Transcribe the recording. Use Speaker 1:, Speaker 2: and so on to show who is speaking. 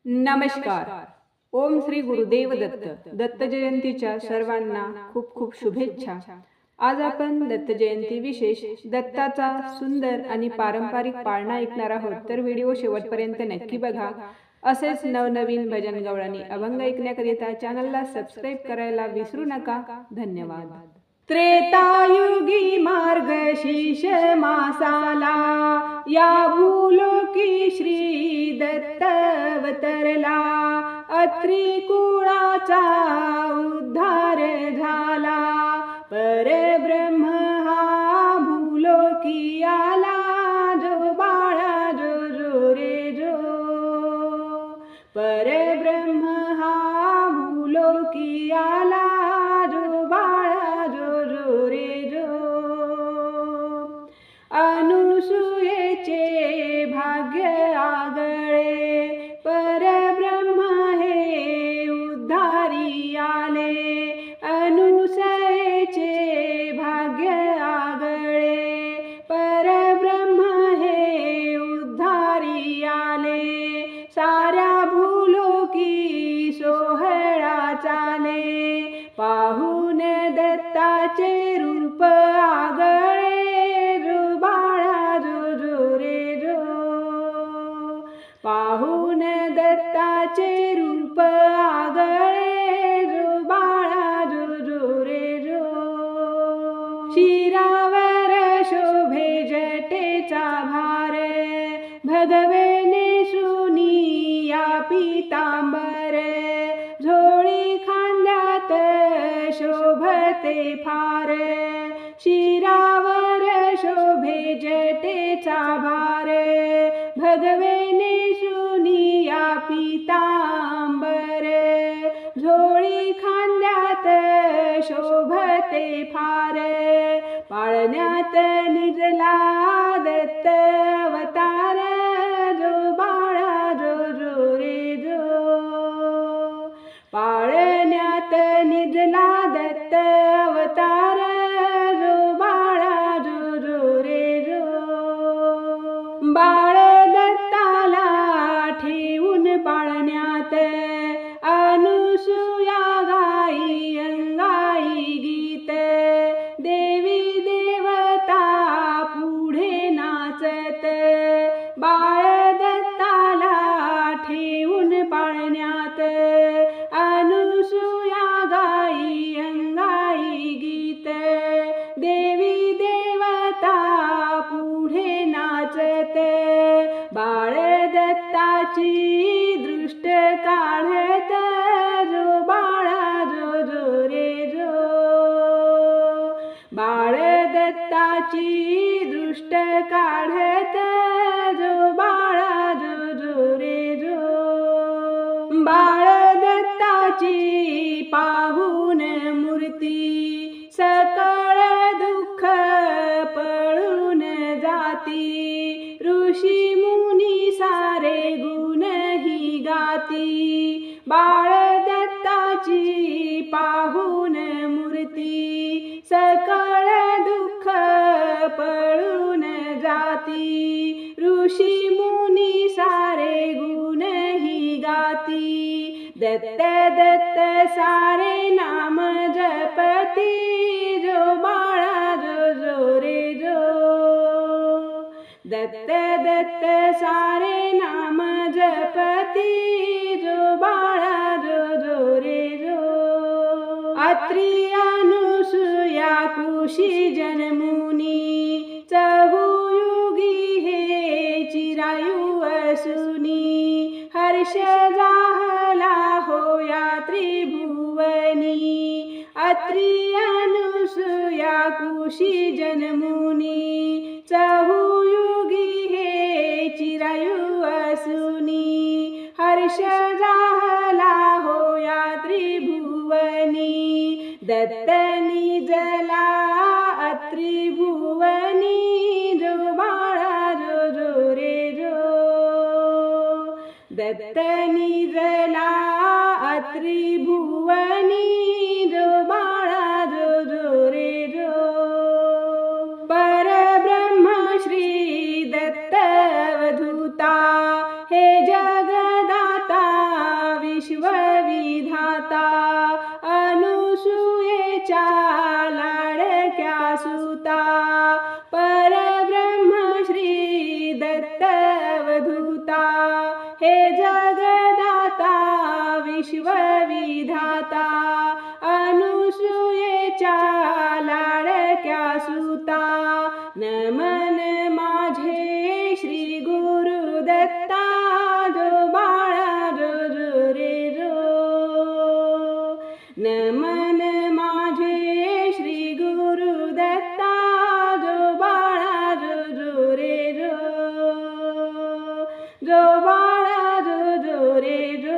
Speaker 1: नमस्कार. ओम श्री गुरुदेव दत्त. दत्त जयंतीच्या सर्वांना खूप खूप शुभेच्छा. आज आपण दत्त जयंती विशेष दत्ताचा सुंदर आणि पारंपरिक पाळणा ऐकणार आहोत, तर व्हिडिओ शेवटपर्यंत नक्की बघा. असेच नवनवीन भजन गवळणी अभंग ऐकण्याकरिता चॅनलला सबस्क्राईब करायला विसरू नका. धन्यवाद. त्रेतायुगी मार्गशीर्ष मासाला या भूलोकी श्री दत्त अवतरला. अत्री कुळाचा उद्धार झाला. परब्रह्म हा भूलोकी आला. जो बाळा जो जो रे जो. परब्रह्म हा भूलोकी आला. जो बाळा जो जो रे जो. अनुसूयेचे भाग्य आगळे. परब्रह्म हे उद्धारी आले. अनुसूयेचे भाग्य आगळे. परब्रह्म हे उद्धारी आले. साऱ्या भूलोकी सोहळा चाले. पाहून दत्ताचे रूप आगळे. जो बाळा जो जो रे जो. पाहून दत्ताचे रूप आगळे. जो बाळा जो जो रे जो. शिरावर शोभे जटेचा भार. भगवे नेसुनी या पीतांबर. झोळी खांद्यात शोभते फार. शिरावर शोभे जटेचा भार. भगवे नेसुनी या पीतांबर. झोळी खांद्यात शोभते फार. पाळण्यात निजला दत्त अवतार. जो बाळा जो जो रे जो. पाळण्यात निजला दत्त अवतार. जो बाळा जो जो रे जो. बाळ दत्ताला ठेवून पाळण्यात. अनुसूया गाई अंगाई गीत. देवी देवता पुढे नाचत. बाळ दत्ताला ठेवून पाळण्यात. अनुसूया गाई अंगाई गीत. देवी देवता पुढे नाचत. बाळ दत्ताची दृष्ट काढत. जो बाळा जो जो रे जो. बाळ दत्ताची दृष्ट काढत. जो बाळा जो जो रे जो. बाळ दत्ताची पाहून मूर्ती. सकळ दुःख पळून जाती. ऋषी मुनी सारे गुणही गाती. बाळ दत्ताची पाहून मूर्ती. सकळ दुःख पळून जाती. ऋषी मुनी सारे गुणही गाती. दत्त दत्त सारे नाम जपती. जो बाळा जो जो रे जो. दत्त दत्त सारे नाम जपती. जो बाळा जो जो रे जो. अत्री अनुसूया कुशी जनमुनी. चहुयुगी हे चिरायू असुनी. हर्ष जाहला होया त्रिभुवनी. अत्री अनुसूया कुशी जनमुनी. चहुयुगी हे चिरायू असुनी. हर्ष जाहला होया त्रिभुवनी. दत्त निजला अत्री भुवनी. जो बाळा जो जो रे जो. दत्त निजला अत्री भुवनी. जो बाळा जो जो रे जो. परब्रह्म श्री दत्त अवधूता. हे जगदाता हे जगदाता विश्वविधाता अनुसूयेच्या लाडक्या सुता नमन माझे श्री गुरुदत्ता जो बाळा जो रे जो नमन माझे श्री गुरुदत्ता जो बाळा जो रे जो बाळा जो रे जो